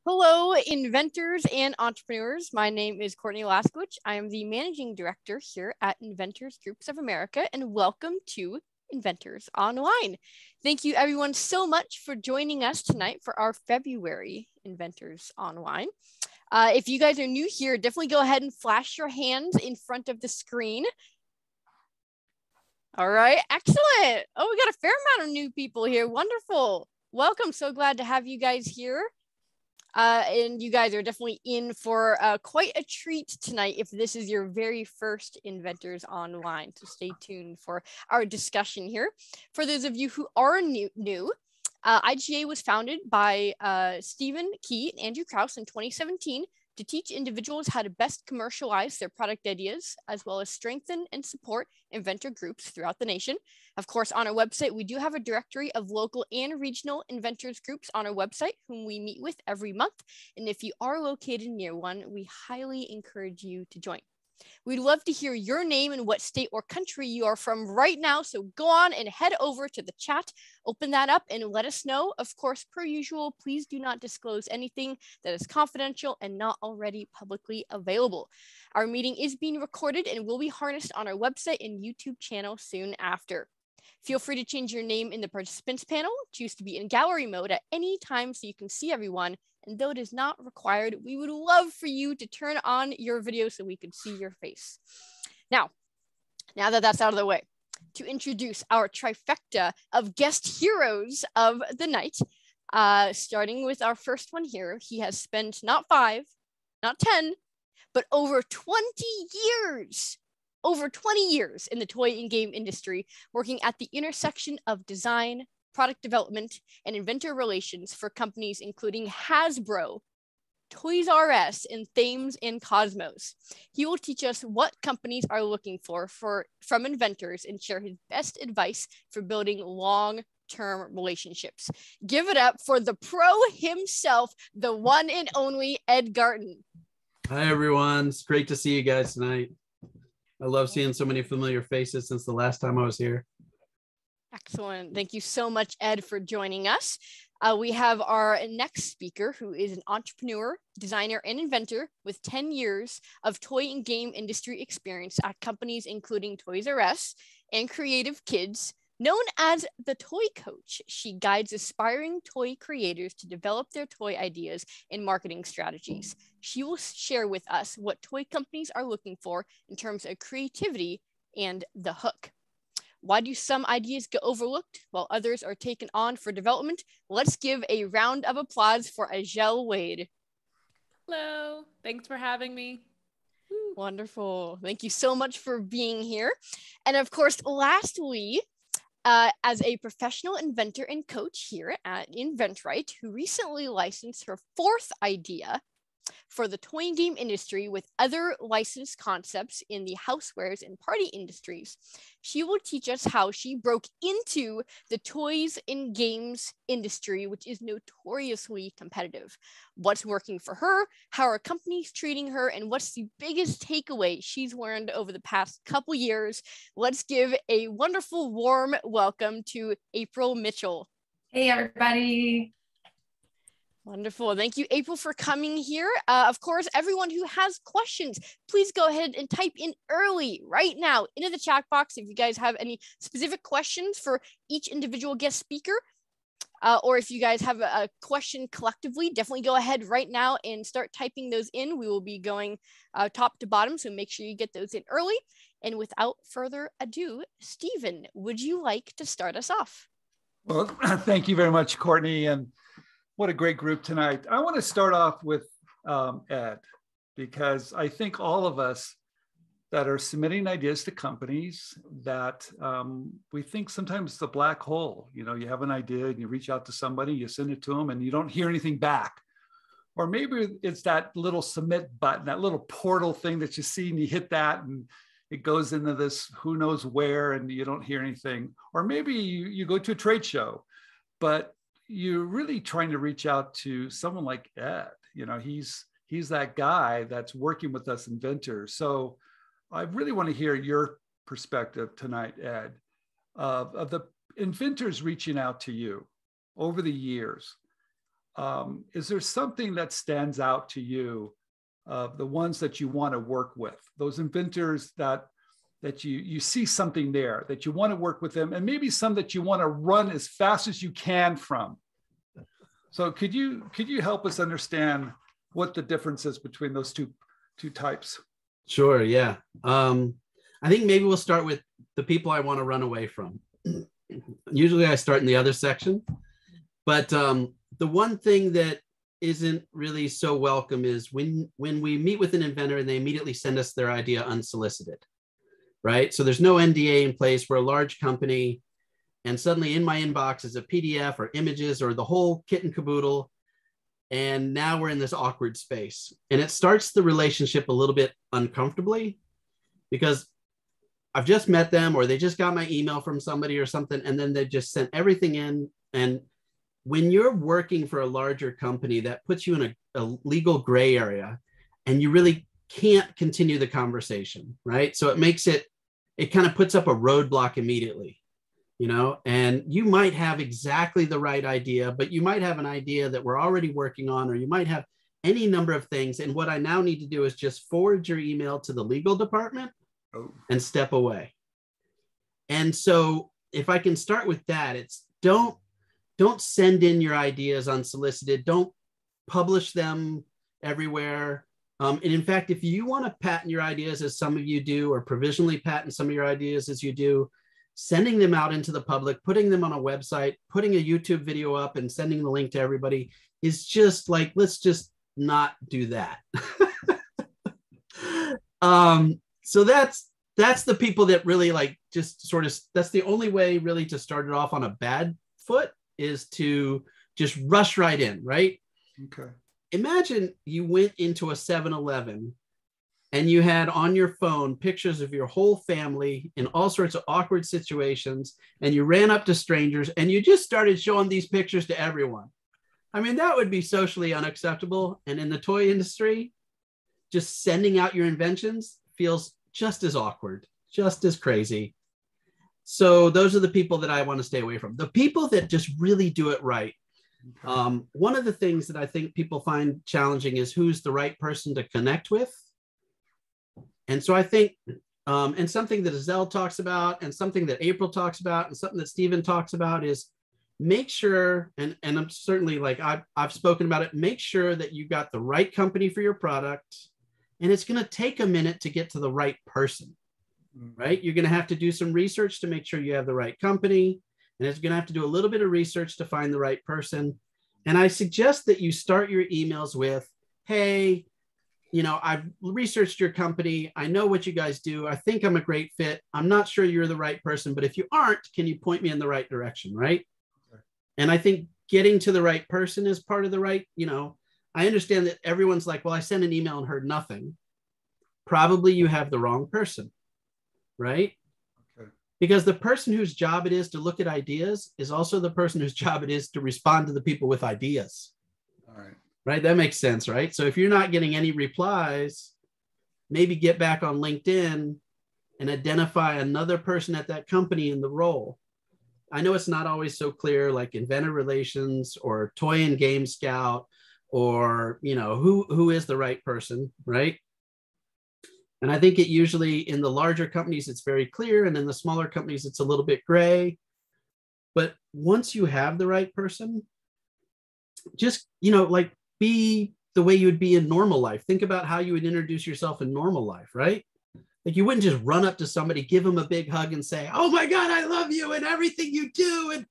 Hello, inventors and entrepreneurs. My name is Courtney Laskowich. I am the managing director here at Inventors Groups of America, and welcome to Inventors Online. Thank you, everyone, so much for joining us tonight for our February Inventors Online. If you guys are new here, definitely go ahead and flash your hands in front of the screen. All right, excellent. Oh, we got a fair amount of new people here. Wonderful. Welcome. So glad to have you guys here. And you guys are definitely in for quite a treat tonight if this is your very first Inventors Online. So stay tuned for our discussion here. For those of you who are new, IGA was founded by Stephen Key and Andrew Krause in 2017 to teach individuals how to best commercialize their product ideas, as well as strengthen and support inventor groups throughout the nation. Of course, on our website, we do have a directory of local and regional inventors groups on our website, whom we meet with every month. And if you are located near one, we highly encourage you to join. We'd love to hear your name and what state or country you are from right now. So go on and head over to the chat, open that up and let us know. Of course, per usual, please do not disclose anything that is confidential and not already publicly available. Our meeting is being recorded and will be harnessed on our website and YouTube channel soon after. Feel free to change your name in the participants panel. Choose to be in gallery mode at any time so you can see everyone. And though it is not required, we would love for you to turn on your video so we could see your face. Now that that's out of the way, to introduce our trifecta of guest heroes of the night, starting with our first one here. He has spent not 5, not 10, but over 20 years in the toy and game industry, working at the intersection of design, product development, and inventor relations for companies including Hasbro, Toys R Us, and Thames Kosmos. He will teach us what companies are looking for from inventors and share his best advice for building long-term relationships. Give it up for the pro himself, the one and only Ed Gartin. Hi, everyone. It's great to see you guys tonight. I love seeing so many familiar faces since the last time I was here. Excellent. Thank you so much, Ed, for joining us. We have our next speaker, who is an entrepreneur, designer, and inventor with 10 years of toy and game industry experience at companies including Toys R Us and Creative Kids. Known as the Toy Coach, she guides aspiring toy creators to develop their toy ideas and marketing strategies. She will share with us what toy companies are looking for in terms of creativity and the hook. Why do some ideas get overlooked while others are taken on for development? Let's give a round of applause for Azhelle Wade. Hello, thanks for having me. Wonderful. Thank you so much for being here. And of course, lastly, as a professional inventor and coach here at Inventors, who recently licensed her 4th idea for the toy and game industry with other licensed concepts in the housewares and party industries. She will teach us how she broke into the toys and games industry, which is notoriously competitive. What's working for her, how are companies treating her, and what's the biggest takeaway she's learned over the past couple years. Let's give a wonderful, warm welcome to April Mitchell. Hey, everybody. Wonderful. Thank you, April, for coming here. Of course, everyone who has questions, please go ahead and type in early right now into the chat box if you guys have any specific questions for each individual guest speaker. Or if you guys have a question collectively, definitely go ahead right now and start typing those in. We will be going top to bottom, so make sure you get those in early. And without further ado, Stephen, would you like to start us off? Well, thank you very much, Courtney. And what a great group tonight. I want to start off with Ed, because I think all of us that are submitting ideas to companies that we think sometimes it's a black hole. You know, you have an idea and you reach out to somebody, you send it to them and you don't hear anything back. Or maybe it's that little submit button, that little portal thing that you see and you hit that and it goes into this who knows where and you don't hear anything. Or maybe you go to a trade show, but you're really trying to reach out to someone like Ed. You know, he's that guy that's working with us inventors. So I really want to hear your perspective tonight, Ed, of the inventors reaching out to you over the years. is there something that stands out to you, the ones that you want to work with, those inventors that you see something there that you want to work with them, and maybe some that you want to run as fast as you can from? So could you help us understand what the difference is between those two types? Sure, yeah. I think maybe we'll start with the people I want to run away from. Usually I start in the other section, but the one thing that isn't really so welcome is when we meet with an inventor and they immediately send us their idea unsolicited, right? So there's no NDA in place. We're a large company, and suddenly in my inbox is a PDF or images or the whole kit and caboodle. And now we're in this awkward space, and it starts the relationship a little bit uncomfortably because I've just met them, or they just got my email from somebody or something, and then they just sent everything in. And when you're working for a larger company, that puts you in a legal gray area, and you really can't continue the conversation, right? So it kind of puts up a roadblock immediately, and you might have exactly the right idea, but you might have an idea that we're already working on, or you might have any number of things. And what I now need to do is just forward your email to the legal department and step away. And so if I can start with that, it's don't send in your ideas unsolicited. Don't publish them everywhere. And in fact, if you want to patent your ideas, as some of you do, or provisionally patent some of your ideas as you do, sending them out into the public, putting them on a website, putting a YouTube video up and sending the link to everybody is just like, let's just not do that. So that's the people that really just sort of, that's the only way really to start it off on a bad foot, is to just rush right in, right? Okay. Imagine you went into a 7-Eleven and you had on your phone pictures of your whole family in all sorts of awkward situations, and you ran up to strangers and you just started showing these pictures to everyone. I mean, that would be socially unacceptable. And in the toy industry, just sending out your inventions feels just as awkward, just as crazy. So those are the people that I want to stay away from. The people that just really do it right. Okay. One of the things that I think people find challenging is who's the right person to connect with. And so I think, and something that Azhelle talks about, and something that April talks about, and something that Stephen talks about is make sure, and I'm certainly I've spoken about it, make sure that you got the right company for your product. And it's going to take a minute to get to the right person, right? You're going to have to do some research to make sure you have the right company. And it's going to have to do a little bit of research to find the right person. And I suggest that you start your emails with, hey, I've researched your company. I know what you guys do. I think I'm a great fit. I'm not sure you're the right person, but if you aren't, can you point me in the right direction, right? Okay. And I think getting to the right person is part of the right, I understand that everyone's like, well, I sent an email and heard nothing. Probably you have the wrong person, right? Okay. Because the person whose job it is to look at ideas is also the person whose job it is to respond to the people with ideas. All right. Right? That makes sense, right? So if you're not getting any replies, maybe get back on LinkedIn and identify another person at that company in the role. I know it's not always so clear, like inventor relations or toy and game scout, or who is the right person, right? And I think it usually, in the larger companies, it's very clear, and in the smaller companies, it's a little bit gray. But once you have the right person, just be the way you would be in normal life. Think about how you would introduce yourself in normal life, right? Like you wouldn't just run up to somebody, give them a big hug and say, oh my God, I love you and everything you do. And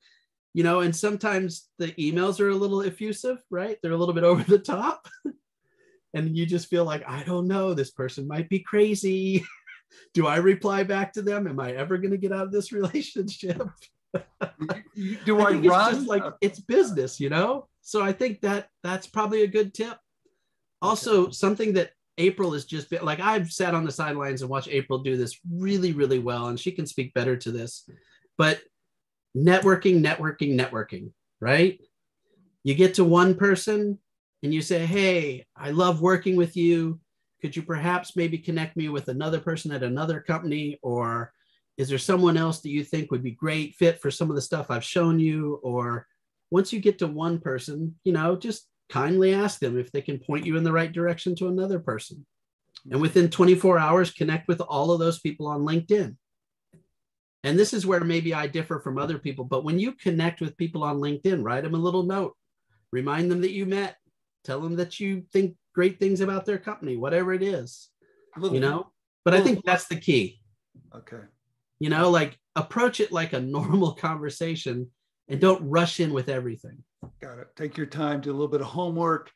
and sometimes the emails are a little effusive, right? They're a little bit over the top. And you just feel like, I don't know, this person might be crazy. Do I reply back to them? Am I ever going to get out of this relationship? Do I run? It's just it's business, So I think that's probably a good tip. Also, something that April has just been, I've sat on the sidelines and watched April do this really, really well, and she can speak better to this. But networking, right? You get to one person and you say, hey, I love working with you. Could you perhaps maybe connect me with another person at another company? Or is there someone else that you think would be great fit for some of the stuff I've shown you? Or once you get to one person, just kindly ask them if they can point you in the right direction to another person. And within 24 hours, connect with all of those people on LinkedIn. And this is where maybe I differ from other people, but when you connect with people on LinkedIn, write them a little note, remind them that you met, tell them that you think great things about their company, whatever it is, but I think that's the key. Okay. Like approach it like a normal conversation and don't rush in with everything. Got it. Take your time, do a little bit of homework,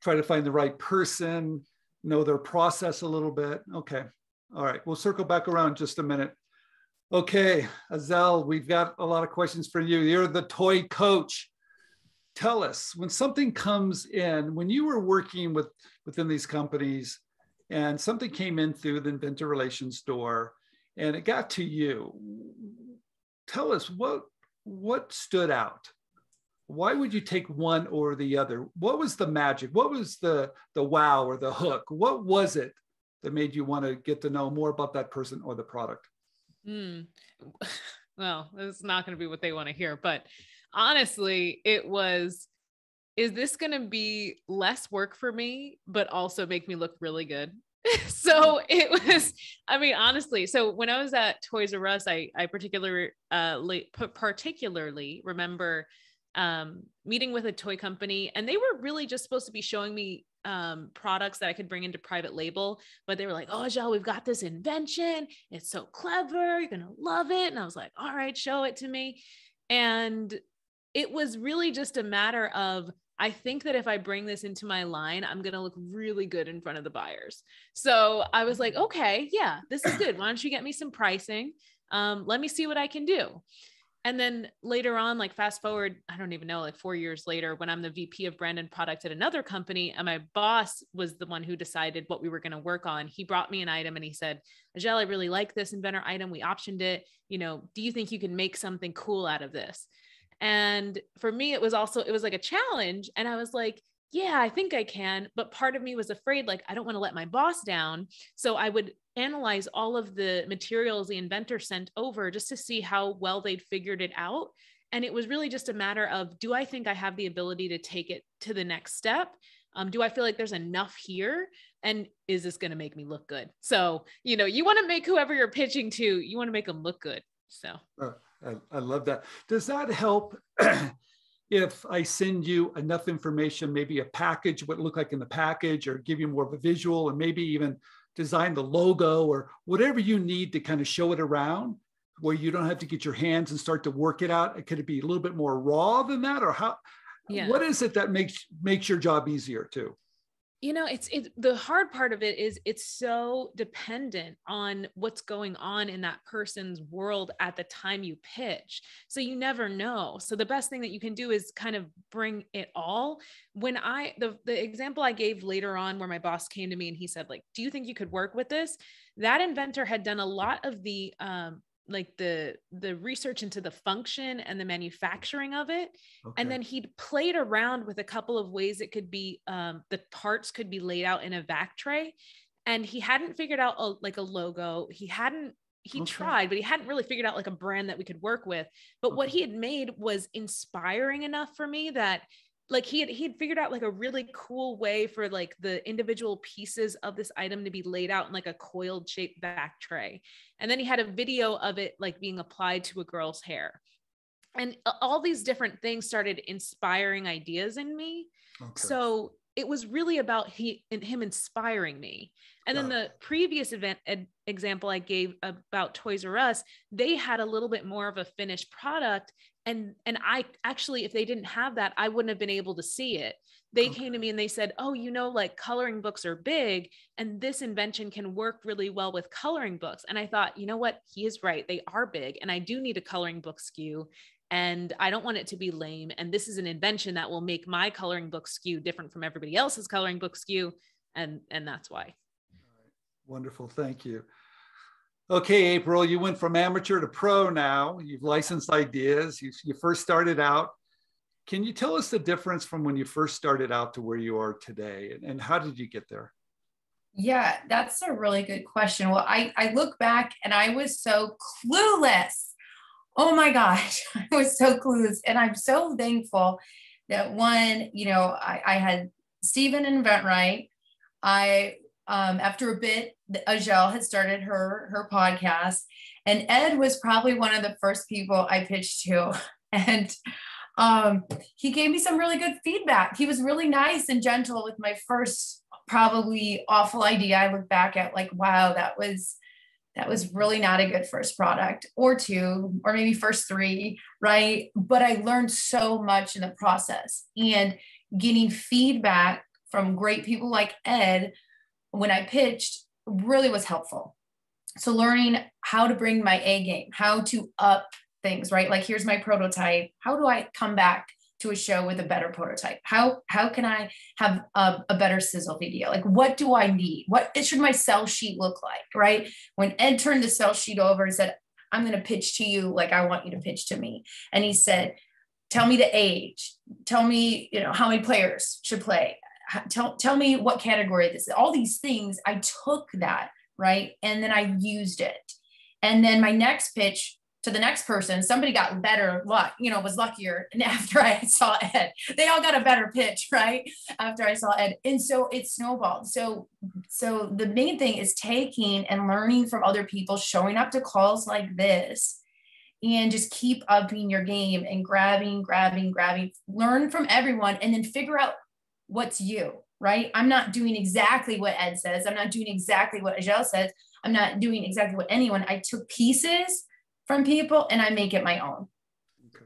try to find the right person, know their process a little bit. Okay. All right. We'll circle back around in just a minute. Okay, Azhelle, we've got a lot of questions for you. You're the toy coach. Tell us, when something comes in, when you were working within these companies and something came in through the Inventor Relations door and it got to you, tell us what stood out? Why would you take one or the other? What was the magic? What was the wow or the hook? What was it that made you want to get to know more about that person or the product? Well, it's not going to be what they want to hear, but honestly, it was, is this going to be less work for me, but also make me look really good? So it was, honestly, so when I was at Toys R Us, I particularly remember meeting with a toy company, and they were really just supposed to be showing me products that I could bring into private label, but they were like, "Oh, Azhelle, we've got this invention. It's so clever. You're going to love it." And I was like, "All right, show it to me." And it was really just a matter of, I think that if I bring this into my line, I'm going to look really good in front of the buyers. So I was like, okay, yeah, this is good. Why don't you get me some pricing? Let me see what I can do. And then later on, like fast forward, I don't even know, like 4 years later, when I'm the VP of brand and product at another company, and my boss was the one who decided what we were going to work on. He brought me an item and he said, "Azhelle, I really like this Inventor item. We optioned it. Do you think you can make something cool out of this?" And for me, it was like a challenge. And I was like, yeah, I think I can. But part of me was afraid, like, I don't want to let my boss down. So I would analyze all of the materials the inventor sent over just to see how well they'd figured it out. And it was really just a matter of, do I think I have the ability to take it to the next step? Do I feel like there's enough here? And is this going to make me look good? So, you want to make whoever you're pitching to, you want to make them look good. So. I love that. Does that help if I send you enough information, maybe a package, what it looked like in the package, or give you more of a visual, and maybe even design the logo or whatever you need to kind of show it around, where you don't have to get your hands and start to work it out? Could it be a little bit more raw than that? Or how? Yeah. What is it that makes your job easier too? It's the hard part of it is it's so dependent on what's going on in that person's world at the time you pitch. So you never know. So the best thing that you can do is kind of bring it all. When the example I gave later on, where my boss came to me and he said, like, "Do you think you could work with this?" That inventor had done a lot of the the research into the function and the manufacturing of it. Okay. And then he'd played around with a couple of ways it could be, the parts could be laid out in a vac tray. And he hadn't figured out a logo. He tried, but he hadn't really figured out like a brand that we could work with. But what he had made was inspiring enough for me that like he'd figured out like a really cool way for like the individual pieces of this item to be laid out in like a coiled shaped back tray. And then he had a video of it like being applied to a girl's hair. And all these different things started inspiring ideas in me. Okay. So it was really about him inspiring me. And then the previous example I gave about Toys R Us, they had a little bit more of a finished product. And I actually, if they didn't have that, I wouldn't have been able to see it. They came to me and they said, "Oh, like coloring books are big, and this invention can work really well with coloring books." And I thought, you know what? He is right. They are big, and I do need a coloring book SKU. And I don't want it to be lame. And this is an invention that will make my coloring book SKU different from everybody else's coloring book SKU. And that's why. All right. Wonderful. Thank you. Okay, April, you went from amateur to pro now. You've licensed ideas. You first started out. Can you tell us the difference from when you first started out to where you are today? And how did you get there? Yeah, that's a really good question. Well, I look back and I was so clueless. Oh my gosh, I was so clueless. And I'm so thankful that one, I had Stephen and Inventors. After a bit, Azhelle had started her podcast, and Ed was probably one of the first people I pitched to. And he gave me some really good feedback. He was really nice and gentle with my first probably awful idea. I look back at like, wow, that was really not a good first product or two, or maybe first three, right? But I learned so much in the process, and getting feedback from great people like Ed when I pitched really was helpful. So learning how to bring my A game, how to up things, right? Like, here's my prototype. How do I come back to a show with a better prototype? How can I have a better sizzle video? Like, what do I need? What should my sell sheet look like, right? When Ed turned the sell sheet over and said, I'm going to pitch to you like I want you to pitch to me. And he said, tell me the age. Tell me, how many players should play. Tell me what category this is. All these things, I took that, right? And then I used it. And then my next pitch to the next person, somebody got better luck, was luckier. And after I saw Ed, they all got a better pitch, right? After I saw Ed. And so it snowballed. So the main thing is taking and learning from other people, showing up to calls like this, and just keep upping your game and grabbing, learn from everyone, and then figure out what's you, right? I'm not doing exactly what Ed says. I'm not doing exactly what Azhelle says. I'm not doing exactly what anyone. I took pieces from people and I make it my own. Okay.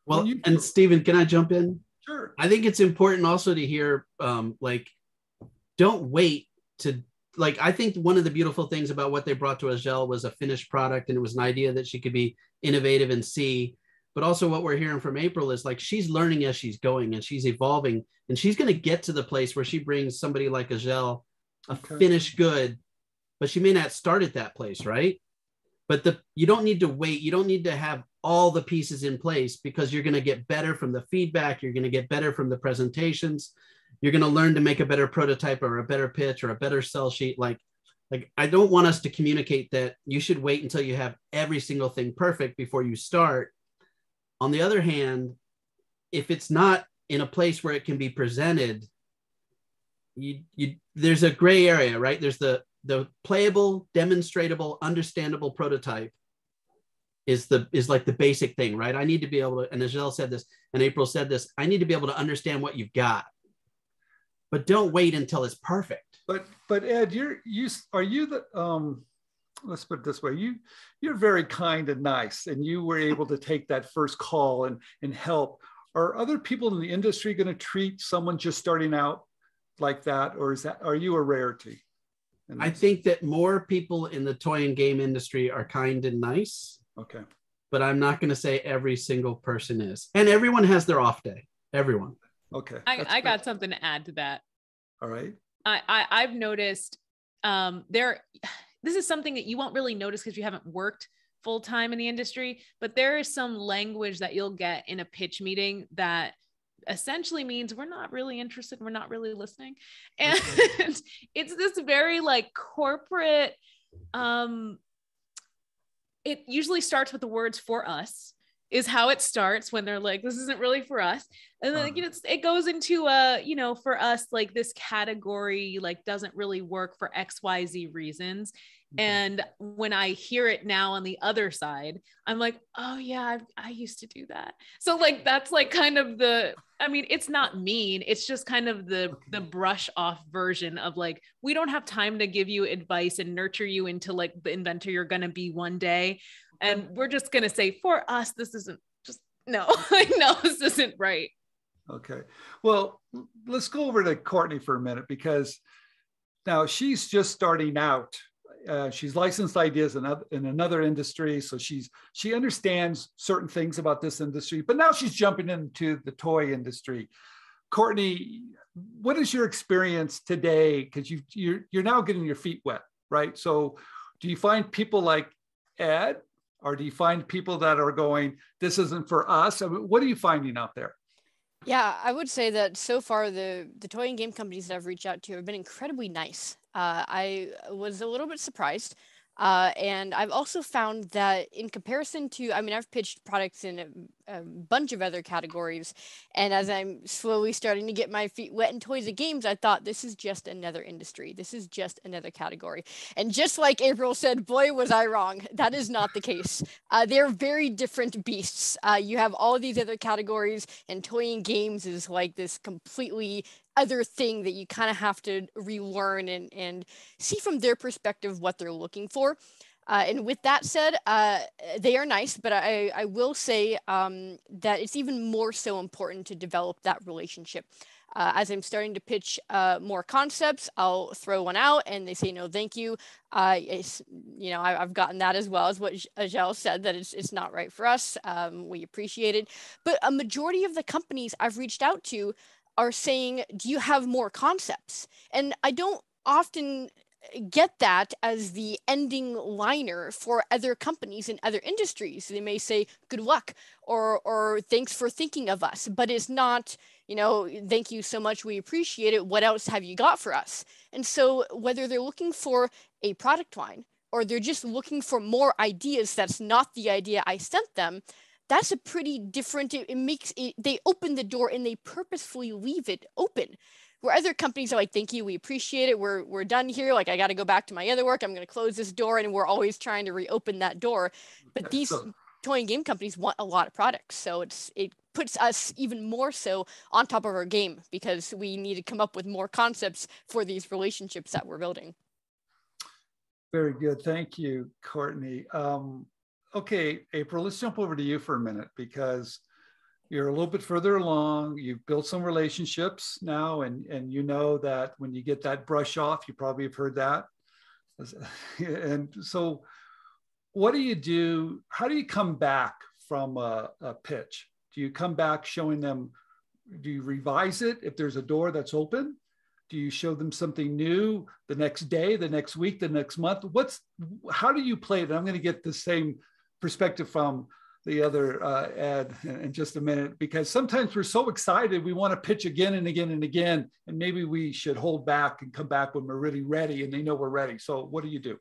Well, and Stephen, can I jump in? Sure. I think it's important also to hear, don't wait to, I think one of the beautiful things about what they brought to Azhelle was a finished product, and it was an idea that she could be innovative and see. But also what we're hearing from April is she's learning as she's going, and she's evolving, and she's going to get to the place where she brings somebody like Azhelle a finished good, but she may not start at that place, right? But you don't need to wait. You don't need to have all the pieces in place, because you're going to get better from the feedback. You're going to get better from the presentations. You're going to learn to make a better prototype or a better pitch or a better sell sheet. Like I don't want us to communicate that you should wait until you have every single thing perfect before you start. On the other hand, if it's not in a place where it can be presented, there's a gray area, right? There's the playable, demonstratable, understandable prototype is like the basic thing, right? I need to be able to, and Azhelle said this, and April said this, I need to be able to understand what you've got, but don't wait until it's perfect. But Ed, let's put it this way, you're very kind and nice, and you were able to take that first call and help. Are other people in the industry going to treat someone just starting out like that, or are you a rarity? I think that more people in the toy and game industry are kind and nice. Okay. But I'm not going to say every single person is. And everyone has their off day. Everyone. Okay. I got something to add to that. All right. I've noticed this is something that you won't really notice because you haven't worked full time in the industry, but there is some language that you'll get in a pitch meeting that essentially means we're not really interested. We're not really listening. And it's this very corporate, it usually starts with the words "for us" is how it starts when they're like, this isn't really for us. And then it goes into for us, this category doesn't really work for XYZ reasons. And when I hear it now on the other side, I'm like, oh yeah, I used to do that. So that's kind of it's not mean. It's just kind of the brush off version of we don't have time to give you advice and nurture you into the inventor you're going to be one day. And we're just going to say, for us, this isn't no, this isn't right. Okay. Well, let's go over to Courtney for a minute, because now she's just starting out. She's licensed ideas in another industry. So she understands certain things about this industry, but now she's jumping into the toy industry. Courtney, what is your experience today? Because you're now getting your feet wet, right? So do you find people like Ed, or do you find people that are going, this isn't for us? I mean, what are you finding out there? Yeah, I would say that so far the toy and game companies that I've reached out to have been incredibly nice. I was a little bit surprised. And I've also found that in comparison to, I mean, I've pitched products in a bunch of other categories. And as I'm slowly starting to get my feet wet in toys and games, I thought this is just another industry. This is just another category. And just like April said, boy, was I wrong. That is not the case. They're very different beasts. You have all of these other categories, and toy and games is like this completely other thing that you kind of have to relearn and see from their perspective what they're looking for. And with that said, they are nice, but I will say that it's even more so important to develop that relationship. As I'm starting to pitch more concepts, I'll throw one out and they say, no, thank you. You know, I've gotten that as well as what Azhelle said, that it's not right for us. We appreciate it. But a majority of the companies I've reached out to are saying, do you have more concepts? And I don't often get that as the ending liner for other companies in other industries. They may say, good luck, or thanks for thinking of us, but it's not, you know, thank you so much, we appreciate it, what else have you got for us? And so whether they're looking for a product line or they're just looking for more ideas, that's not the idea I sent them, that's a pretty different, it makes it, they open the door and they purposefully leave it open. Where other companies are like, thank you, we appreciate it, we're done here, like I got to go back to my other work, I'm going to close this door, and we're always trying to reopen that door. But these toy and game companies want a lot of products, so it puts us even more so on top of our game, because we need to come up with more concepts for these relationships that we're building. Very good, thank you, Courtney. Okay, April, let's jump over to you for a minute, because you're a little bit further along. You've built some relationships now, and you know that when you get that brush off, you probably have heard that. And so what do you do? How do you come back from a pitch? Do you come back showing them, do you revise it if there's a door that's open? Do you show them something new the next day, the next week, the next month? How do you play it? I'm going to get the same perspective from the other Ed in just a minute, because sometimes we're so excited, we want to pitch again and again and again, and maybe we should hold back and come back when we're really ready and they know we're ready. So what do you do?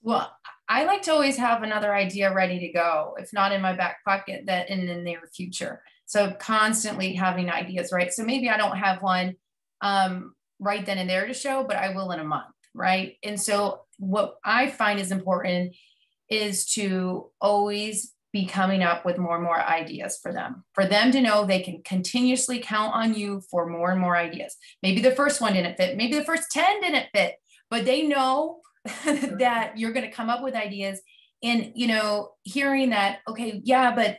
Well, I like to always have another idea ready to go, if not in my back pocket, that in the near future. So constantly having ideas, right? So maybe I don't have one right then and there to show, but I will in a month, right? And so what I find is important is to always be coming up with more and more ideas for them to know they can continuously count on you for more and more ideas. Maybe the first one didn't fit, maybe the first 10 didn't fit, but they know that you're going to come up with ideas. And, you know, hearing that, okay, yeah, but,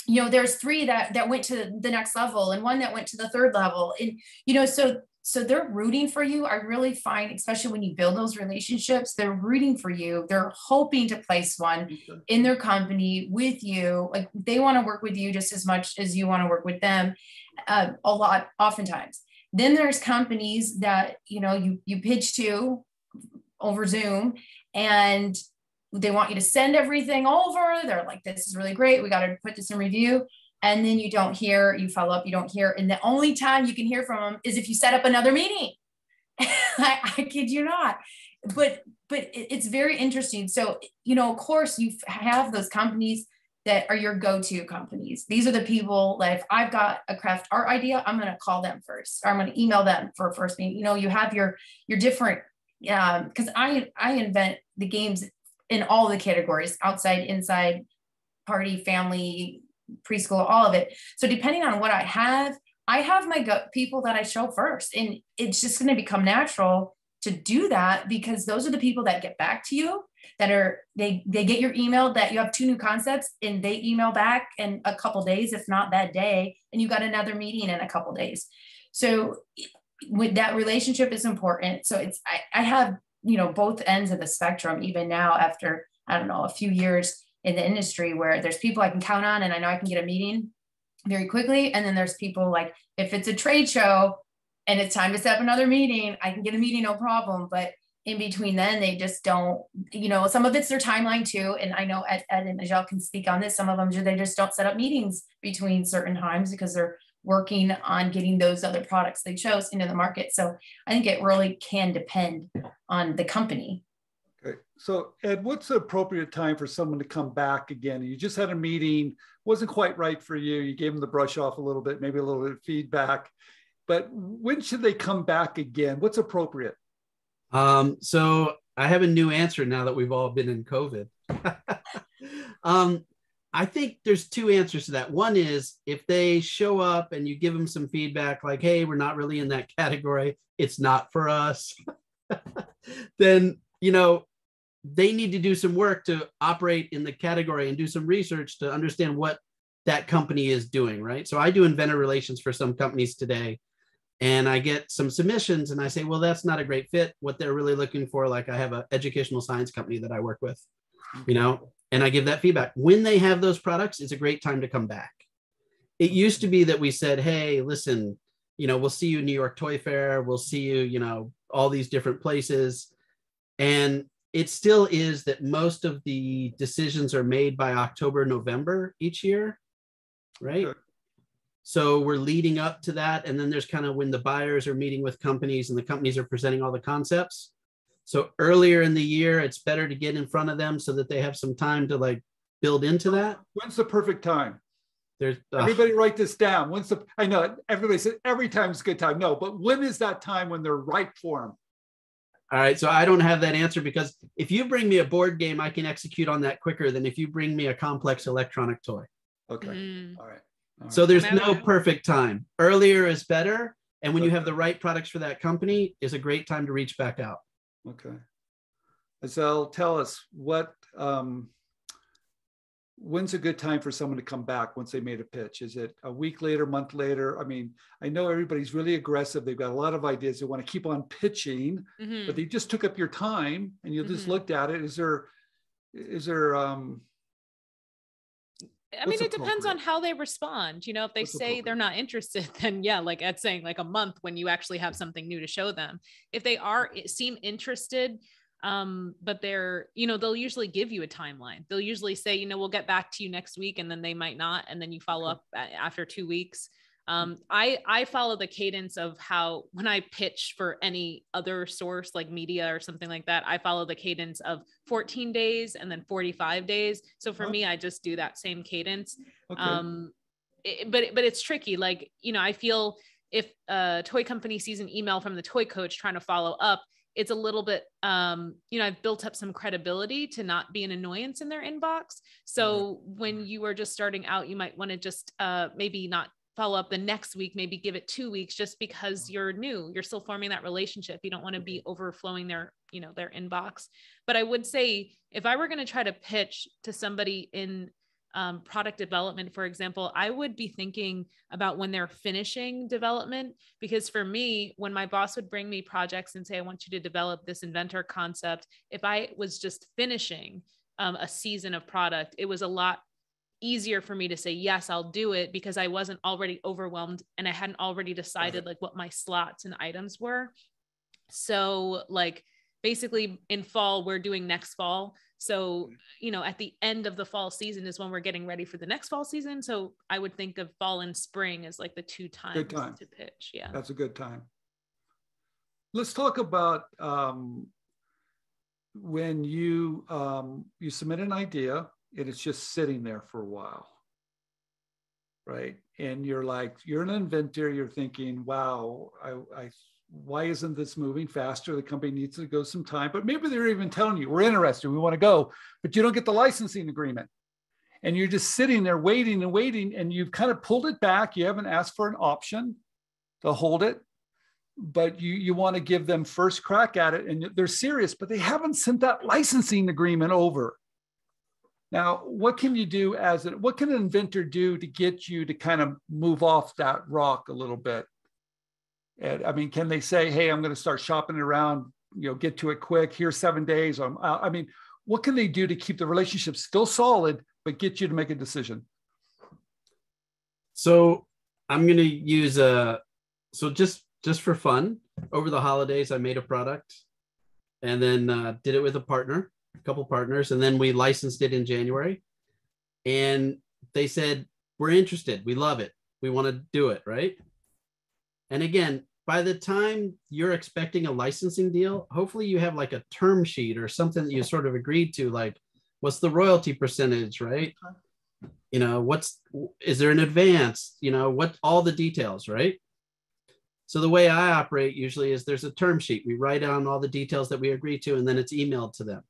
you know, there's 3 that went to the next level and 1 that went to the 3rd level. And, you know, so they're rooting for you. I really find, especially when you build those relationships, they're rooting for you. They're hoping to place one in their company with you. Like they want to work with you just as much as you want to work with them, a lot, oftentimes. Then there's companies that, you know, you pitch to over Zoom and they want you to send everything over. They're like, this is really great, we got to put this in review. And then you don't hear, you follow up, you don't hear. And the only time you can hear from them is if you set up another meeting. I kid you not. But it's very interesting. So, you know, of course you have those companies that are your go-to companies. These are the people that if I've got a craft art idea, I'm going to call them first, or I'm going to email them for a first meeting. You know, you have your different, because I invent the games in all the categories, outside, inside, party, family, preschool, all of it. So depending on what I have my people that I show first, and it's just going to become natural to do that, because those are the people that get back to you, that are, they get your email that you have 2 new concepts and they email back in a couple days, if not that day, and you got another meeting in a couple days. So with that, relationship is important. So it's, I have, you know, both ends of the spectrum, even now after, I don't know, a few years in the industry, where there's people I can count on and I know I can get a meeting very quickly. And then there's people like, if it's a trade show and it's time to set up another meeting, I can get a meeting, no problem. But in between then, they just don't, you know, some of it's their timeline too. And I know Ed and Azhelle can speak on this. Some of them, they just don't set up meetings between certain times because they're working on getting those other products they chose into the market. So I think it really can depend on the company. Okay. So Ed, what's the appropriate time for someone to come back again? You just had a meeting, wasn't quite right for you. You gave them the brush off a little bit, maybe a little bit of feedback, but when should they come back again? What's appropriate? So I have a new answer now that we've all been in COVID. I think there's two answers to that. One is if they show up and you give them some feedback like, hey, we're not really in that category, it's not for us, then, you know, they need to do some work to operate in the category and do some research to understand what that company is doing, right? So I do inventor relations for some companies today, and I get some submissions and I say, well, that's not a great fit. What they're really looking for, like I have an educational science company that I work with, you know, and I give that feedback. When they have those products, it's a great time to come back. It used to be that we said, hey, listen, you know, we'll see you New York Toy Fair. We'll see you, you know, all these different places. And it still is that most of the decisions are made by October, November each year, right? Okay. So we're leading up to that. And then there's kind of when the buyers are meeting with companies and the companies are presenting all the concepts. So earlier in the year, it's better to get in front of them so that they have some time to like build into that. When's the perfect time? There's everybody write this down. When's the, I know everybody said every time is a good time. No, but when is that time when they're ripe for them? All right. So I don't have that answer because if you bring me a board game, I can execute on that quicker than if you bring me a complex electronic toy. Okay. All right. So there's no perfect time. Earlier is better. And when you have the right products for that company is a great time to reach back out. Okay. Azhelle, tell us what, when's a good time for someone to come back once they made a pitch? Is it a week later, month later? I mean, I know everybody's really aggressive. They've got a lot of ideas. They want to keep on pitching, but they just took up your time and you just looked at it. Is there, I mean, it depends on how they respond. You know, if they say they're not interested, then yeah, like Ed's saying, like a month when you actually have something new to show them. If they seem interested, but they're, you know, they'll usually give you a timeline. They'll usually say, you know, we'll get back to you next week, and then they might not. And then you follow up after 2 weeks. I follow the cadence of how, when I pitch for any other source like media or something like that, I follow the cadence of 14 days and then 45 days. So for me, I just do that same cadence. But it's tricky. Like, you know, I feel if a toy company sees an email from the toy coach trying to follow up, it's a little bit, you know, I've built up some credibility to not be an annoyance in their inbox. So when you are just starting out, you might want to just maybe not follow up the next week, maybe give it 2 weeks, just because you're new, you're still forming that relationship. You don't want to be overflowing their, you know, their inbox. But I would say if I were going to try to pitch to somebody in product development, for example, I would be thinking about when they're finishing development, because for me, when my boss would bring me projects and say, I want you to develop this Inventor concept, if I was just finishing a season of product, it was a lot easier for me to say, yes, I'll do it, because I wasn't already overwhelmed and I hadn't already decided like what my slots and items were. So like basically in fall, we're doing next fall. So, you know, at the end of the fall season is when we're getting ready for the next fall season. So I would think of fall and spring as like the two times to pitch. Yeah. That's a good time. Let's talk about when you submit an idea and it's just sitting there for a while, right? And you're like, you're an inventor, you're thinking, wow, why isn't this moving faster? The company needs to go some time, but maybe they're even telling you, we're interested, we want to go, but you don't get the licensing agreement. And you're just sitting there waiting and waiting, and you've kind of pulled it back. You haven't asked for an option to hold it, but you want to give them first crack at it, and they're serious, but they haven't sent that licensing agreement over. Now, what can you do what can an inventor do to get you to kind of move off that rock a little bit? And I mean, can they say, hey, I'm going to start shopping it around, you know, get to it quick, here's 7 days. I mean, what can they do to keep the relationship still solid, but get you to make a decision? So I'm going to use so just for fun, over the holidays, I made a product and then did it with a couple partners, and then we licensed it in January, and they said, we're interested, we love it, we want to do it, right? And again, by the time you're expecting a licensing deal, hopefully you have like a term sheet or something that you sort of agreed to, like what's the royalty percentage, right? You know, is there an advance, you know, what, all the details, right? So the way I operate usually is there's a term sheet. We write down all the details that we agree to, and then it's emailed to them.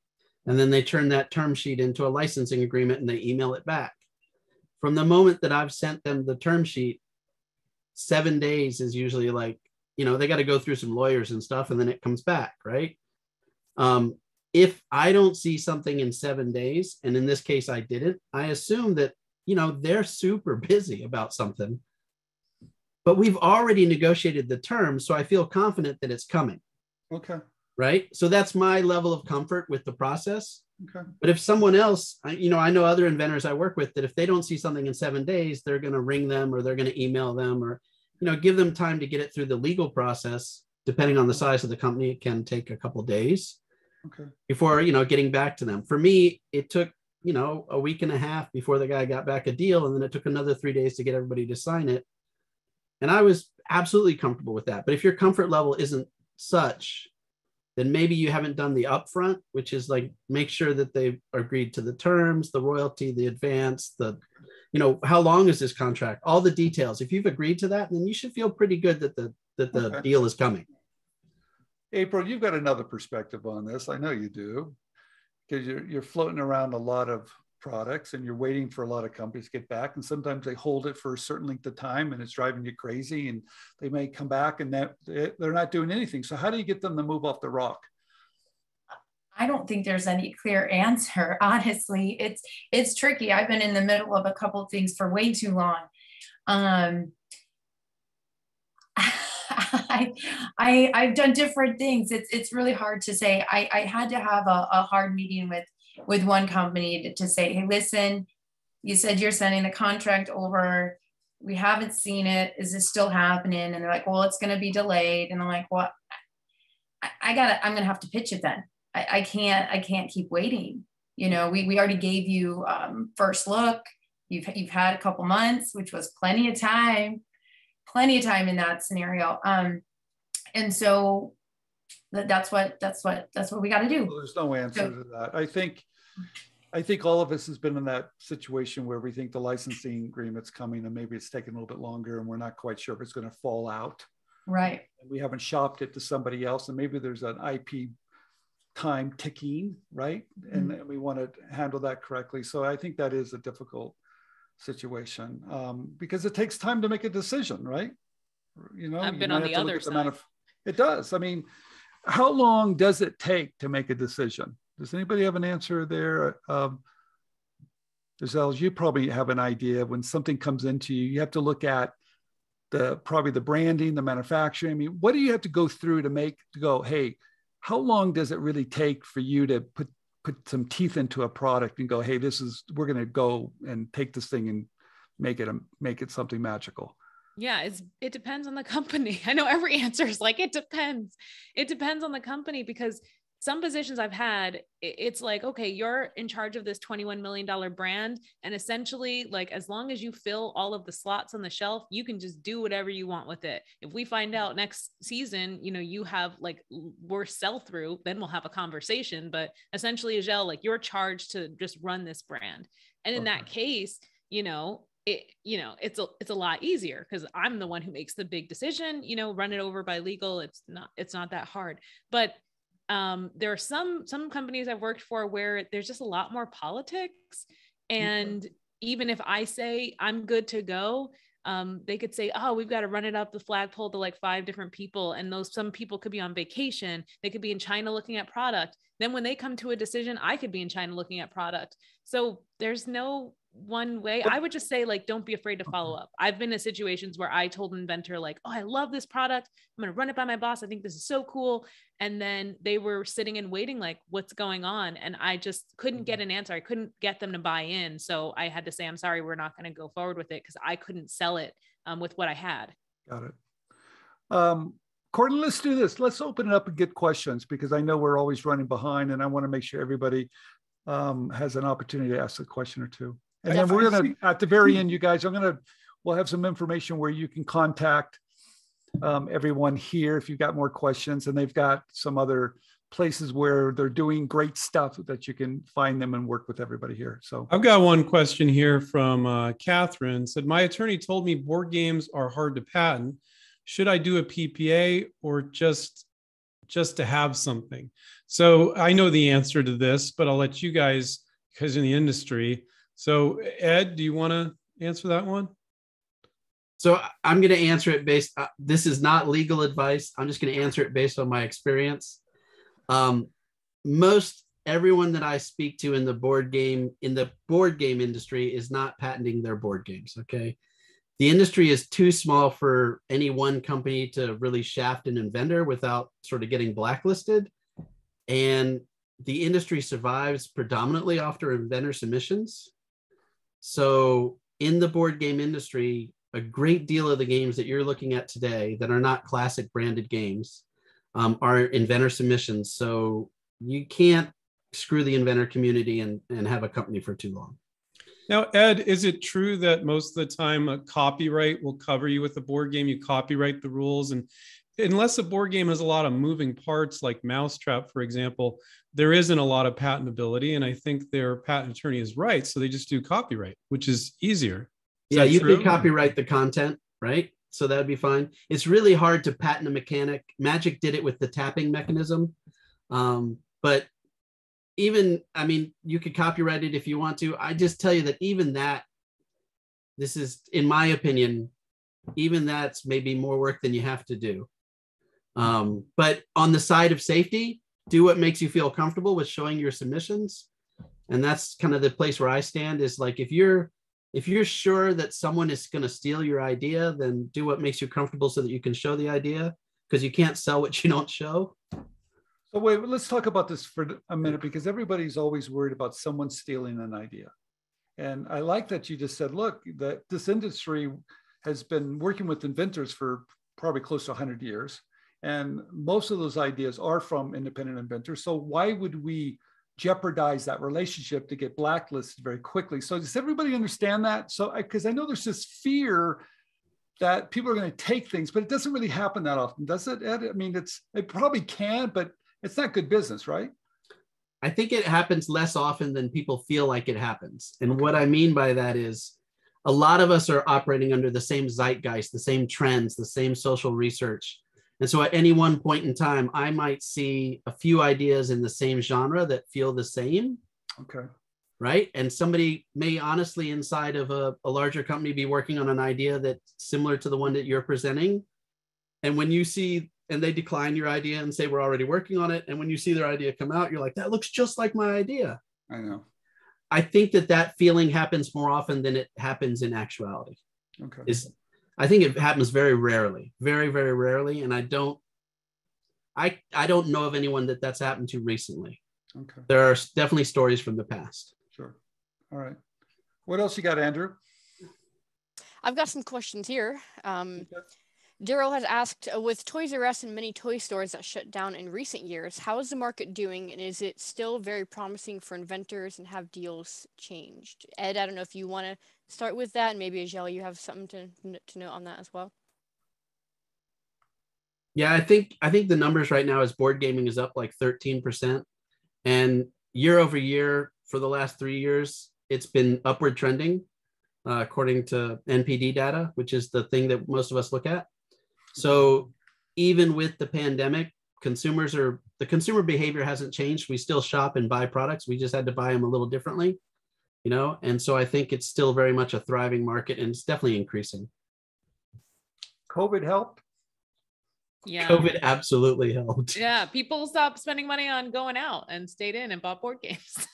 And then they turn that term sheet into a licensing agreement and they email it back. From the moment that I've sent them the term sheet, 7 days is usually like, you know, they got to go through some lawyers and stuff, and then it comes back, right? If I don't see something in 7 days, and in this case I didn't, I assume that, you know, they're super busy about something, but we've already negotiated the terms, so I feel confident that it's coming. Okay. Right. So that's my level of comfort with the process. Okay. But if someone else, you know, I know other inventors I work with that if they don't see something in 7 days, they're going to ring them or they're going to email them or, you know, give them time to get it through the legal process. Depending on the size of the company, it can take a couple of days before, you know, getting back to them. For me, it took, you know, a week and a half before the guy got back a deal. And then it took another 3 days to get everybody to sign it. And I was absolutely comfortable with that. But if your comfort level isn't such, then maybe you haven't done the upfront, which is like, make sure that they've agreed to the terms, the royalty, the advance, the, you know, how long is this contract, all the details. If you've agreed to that, then you should feel pretty good that the deal is coming. April, you've got another perspective on this. I know you do, because you're floating around a lot of products and you're waiting for a lot of companies to get back, and sometimes they hold it for a certain length of time and it's driving you crazy, and they may come back and they're not doing anything. So how do you get them to move off the rock? I don't think there's any clear answer. Honestly, it's tricky. I've been in the middle of a couple of things for way too long. I've done different things. It's really hard to say. I had to have a hard meeting with one company to say, hey, listen, you said you're sending the contract over. We haven't seen it. Is this still happening? And they're like, well, it's going to be delayed. And I'm like, well, I'm going to have to pitch it then. I can't keep waiting. You know, we already gave you first look. You've had a couple months, which was plenty of time in that scenario. And so that's what we got to do. Well, there's no answer to that. I think all of us has been in that situation where we think the licensing agreement's coming and maybe it's taking a little bit longer and we're not quite sure if it's going to fall out. Right. And we haven't shopped it to somebody else, and maybe there's an IP time ticking, right? And we want to handle that correctly. So I think that is a difficult situation because it takes time to make a decision, right? You know, I've been on the other side. It does. I mean, how long does it take to make a decision? Does anybody have an answer there? Azhelle, you probably have an idea. When something comes into you, you have to look at probably the branding, the manufacturing. I mean, what do you have to go through to go, hey, how long does it really take for you to put some teeth into a product and go, hey, we're going to go and take this thing and make it something magical? Yeah, it depends on the company. I know every answer is like, it depends. It depends on the company, because some positions I've had, it's like, okay, you're in charge of this $21 million brand. And essentially, like, as long as you fill all of the slots on the shelf, you can just do whatever you want with it. If we find out next season, you know, you have like worse sell through, then we'll have a conversation. But essentially, Azhelle, like, you're charged to just run this brand. And in that case, it's a lot easier because I'm the one who makes the big decision, you know, run it over by legal. It's not that hard. But there are some companies I've worked for where there's just a lot more politics. And even if I say I'm good to go, they could say, oh, we've got to run it up the flagpole to like 5 different people. And some people could be on vacation. They could be in China looking at product. Then when they come to a decision, I could be in China looking at product. So there's no one way. I would just say, like, don't be afraid to follow up. I've been in situations where I told Inventor, like, oh, I love this product. I'm going to run it by my boss. I think this is so cool. And then they were sitting and waiting, like, what's going on? And I just couldn't get an answer. I couldn't get them to buy in. So I had to say, I'm sorry, we're not going to go forward with it because I couldn't sell it with what I had. Got it. Courtney, let's do this. Let's open it up and get questions, because I know we're always running behind and I want to make sure everybody has an opportunity to ask a question or two. And then we're going to, at the very end, you guys, we'll have some information where you can contact everyone here if you've got more questions, and they've got some other places where they're doing great stuff that you can find them and work with everybody here. So I've got one question here from Catherine. Said, my attorney told me board games are hard to patent. Should I do a PPA or just to have something? So I know the answer to this, but I'll let you guys, because in the industry. So Ed, do you want to answer that one? So I'm going to answer it based, this is not legal advice. I'm just going to answer it based on my experience. Most everyone that I speak to in the board game industry is not patenting their board games. Okay. The industry is too small for any one company to really shaft an inventor without sort of getting blacklisted. And the industry survives predominantly after inventor submissions. So in the board game industry, a great deal of the games that you're looking at today that are not classic branded games are inventor submissions. So you can't screw the inventor community and have a company for too long. Now, Ed, is it true that most of the time a copyright will cover you with a board game? You copyright the rules, and unless a board game has a lot of moving parts like Mousetrap, for example, there isn't a lot of patentability. And I think their patent attorney is right. So they just do copyright, which is easier. Is yeah, you true? could copyright the content, right? So that'd be fine. It's really hard to patent a mechanic. Magic did it with the tapping mechanism. But even, I mean, you could copyright it if you want to. I just tell you that even that, this is, in my opinion, even that's maybe more work than you have to do. But on the side of safety, do what makes you feel comfortable with showing your submissions. And that's kind of the place where I stand, is like, if you're sure that someone is going to steal your idea, then do what makes you comfortable so that you can show the idea, because you can't sell what you don't show. So wait, let's talk about this for a minute, because everybody's always worried about someone stealing an idea. And I like that you just said, look, that this industry has been working with inventors for probably close to 100 years. And most of those ideas are from independent inventors. So why would we jeopardize that relationship to get blacklisted very quickly? So does everybody understand that? So, because I know there's this fear that people are going to take things, but it doesn't really happen that often, does it, Ed? I mean, it probably can, but it's not good business, right? I think it happens less often than people feel like it happens. And what I mean by that is a lot of us are operating under the same zeitgeist, the same trends, the same social research. And so at any one point in time, I might see a few ideas in the same genre that feel the same. Okay. Right. And somebody may honestly inside of a larger company be working on an idea that's similar to the one that you're presenting. And when you see, and they decline your idea and say, we're already working on it. And when you see their idea come out, you're like, that looks just like my idea. I know. I think that feeling happens more often than it happens in actuality. Okay. I think it happens very rarely, very, very rarely. And I don't know of anyone that's happened to recently. Okay. There are definitely stories from the past. Sure. All right. What else you got, Andrew? I've got some questions here. Daryl has asked, with Toys R Us and many toy stores that shut down in recent years, how is the market doing, and is it still very promising for inventors, and have deals changed? Ed, I don't know if you want to start with that, and maybe Azhelle, you have something to note on that as well. Yeah, I think the numbers right now is board gaming is up like 13%, and year over year for the last 3 years, it's been upward trending, according to NPD data, which is the thing that most of us look at. So even with the pandemic, the consumer behavior hasn't changed. We still shop and buy products. We just had to buy them a little differently, you know? And so I think it's still very much a thriving market, and it's definitely increasing. COVID helped? Yeah. COVID absolutely helped. Yeah. People stopped spending money on going out and stayed in and bought board games.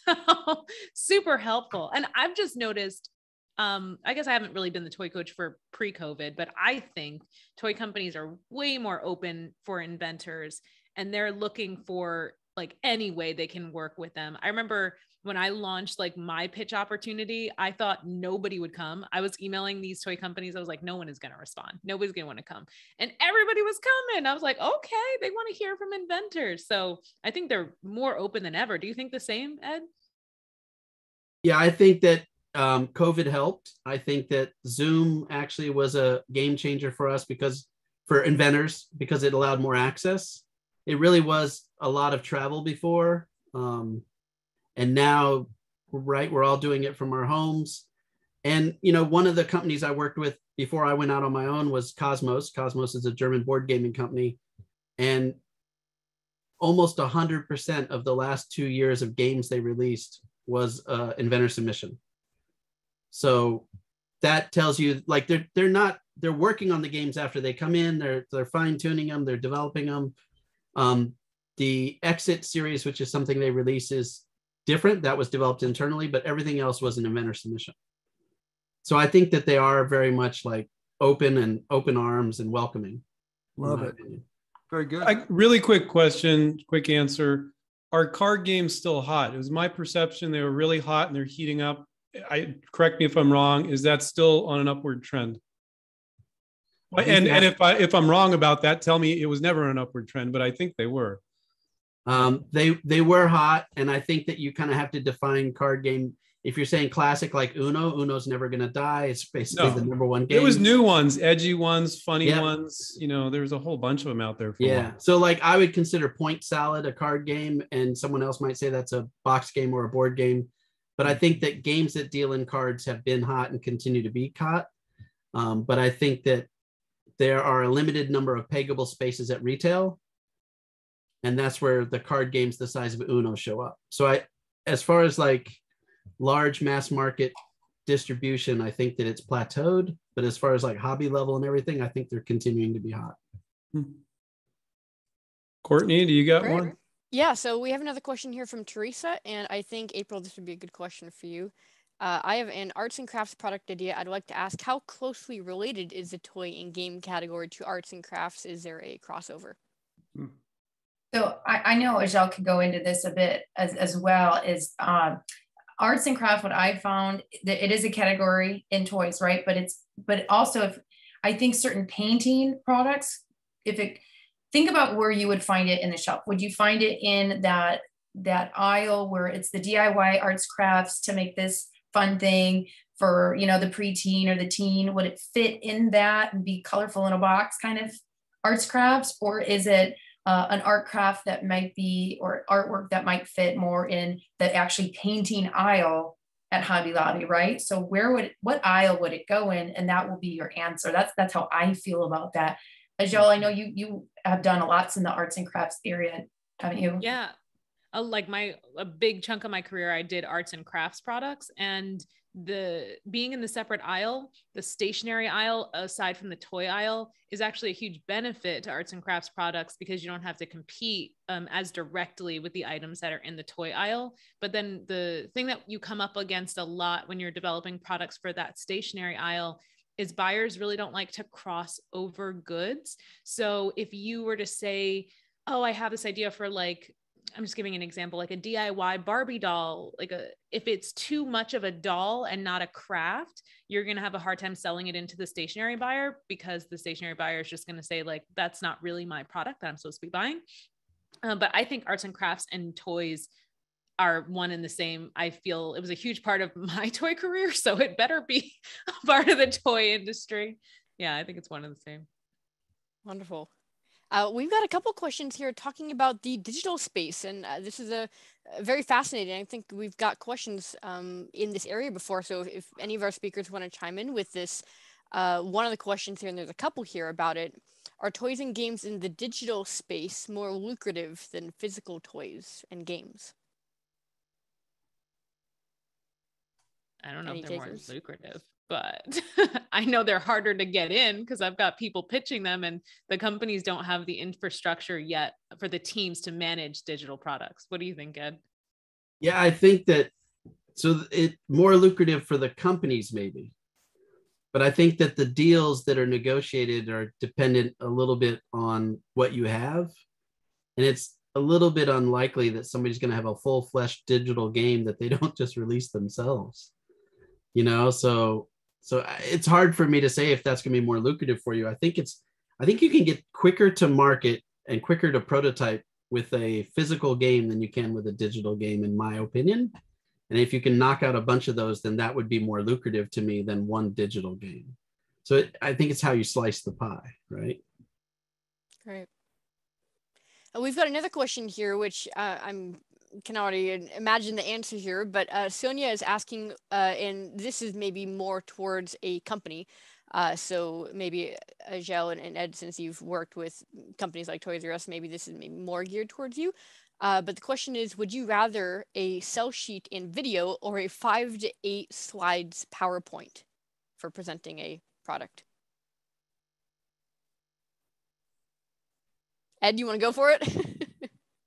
Super helpful. And I've just noticed, I guess I haven't really been the toy coach for pre-COVID, but I think toy companies are way more open for inventors, and they're looking for like any way they can work with them. I remember when I launched like my pitch opportunity, I thought nobody would come. I was emailing these toy companies. I was like, no one is going to respond. Nobody's going to want to come. And everybody was coming. I was like, okay, they want to hear from inventors. So I think they're more open than ever. Do you think the same, Ed? Yeah, I think that COVID helped. I think that Zoom actually was a game changer for us, because for inventors because it allowed more access. It really was a lot of travel before. And now, right, we're all doing it from our homes. And, you know, one of the companies I worked with before I went out on my own was Kosmos. Kosmos is a German board gaming company. And almost 100% of the last 2 years of games they released was inventor submission. So that tells you, like, they're working on the games after they come in, they're fine tuning them, they're developing them. The Exit series, which is something they release, is different. That was developed internally, but everything else was an inventor submission. So I think that they are very much like open arms and welcoming. Love it. Opinion. Very good. Really quick question, quick answer. Are card games still hot? It was my perception they were really hot and they're heating up. Correct me if I'm wrong. Is that still on an upward trend? And if I'm wrong about that, tell me it was never an upward trend, but I think they were. They were hot, and I think that you kind of have to define card game. If you're saying classic like Uno's never going to die. It's basically the number one game. It was new ones, edgy ones, funny ones. You know, there's a whole bunch of them out there. So like I would consider Point Salad a card game, and someone else might say that's a box game or a board game. But I think that games that deal in cards have been hot and continue to be hot. But I think that there are a limited number of peggable spaces at retail. And that's where the card games the size of Uno show up. So as far as like large mass market distribution, I think that it's plateaued. But as far as like hobby level and everything, I think they're continuing to be hot. Courtney, do you got one? Yeah, so we have another question here from Teresa, and I think, April, this would be a good question for you. I have an arts and crafts product idea. I'd like to ask, how closely related is the toy and game category to arts and crafts? Is there a crossover? So I know Azhelle could go into this a bit as well, is arts and craft. What I found, that it is a category in toys, right? But also, if I think certain painting products, think about where you would find it in the shop. Would you find it in that aisle where it's the DIY arts crafts to make this fun thing for, you know, the preteen or the teen? Would it fit in that and be colorful in a box kind of arts crafts? Or is it an art craft that might be, or artwork that might fit more in the actually painting aisle at Hobby Lobby, right? So what aisle would it go in? And that will be your answer. That's how I feel about that. Azhelle, I know you have done a lot in the arts and crafts area, haven't you? Yeah. Like a big chunk of my career, I did arts and crafts products, and being in the separate aisle, the stationary aisle, aside from the toy aisle, is actually a huge benefit to arts and crafts products because you don't have to compete as directly with the items that are in the toy aisle. But then the thing that you come up against a lot when you're developing products for that stationary aisle is buyers really don't like to cross over goods. So if you were to say, oh, I have this idea for, like, I'm just giving an example, like a DIY Barbie doll, if it's too much of a doll and not a craft, you're going to have a hard time selling it into the stationary buyer, because the stationary buyer is just going to say, like, that's not really my product that I'm supposed to be buying. But I think arts and crafts and toys are one and the same. I feel it was a huge part of my toy career, so it better be a part of the toy industry. Yeah, I think it's one and the same. Wonderful. We've got a couple questions here talking about the digital space, and this is a very fascinating. I think we've got questions in this area before, so if any of our speakers want to chime in with this, one of the questions here, and there's a couple here about it, are toys and games in the digital space more lucrative than physical toys and games? I don't know if they're more lucrative, but I know they're harder to get in because I've got people pitching them, and the companies don't have the infrastructure yet for the teams to manage digital products. What do you think, Ed? Yeah, I think that, so it's more lucrative for the companies maybe, but I think that the deals that are negotiated are dependent a little bit on what you have. And it's a little bit unlikely that somebody's going to have a full-fledged digital game that they don't just release themselves. You know, so it's hard for me to say if that's going to be more lucrative for you. I think you can get quicker to market and quicker to prototype with a physical game than you can with a digital game, in my opinion. And if you can knock out a bunch of those, then that would be more lucrative to me than one digital game. So I think it's how you slice the pie, right? Great. We've got another question here, which I'm can already imagine the answer here, but Sonia is asking, and this is maybe more towards a company. So maybe Azhelle and Ed, since you've worked with companies like Toys R Us, maybe this is maybe more geared towards you. But the question is, would you rather a sell sheet in video or a 5 to 8 slides PowerPoint for presenting a product? Ed, you want to go for it?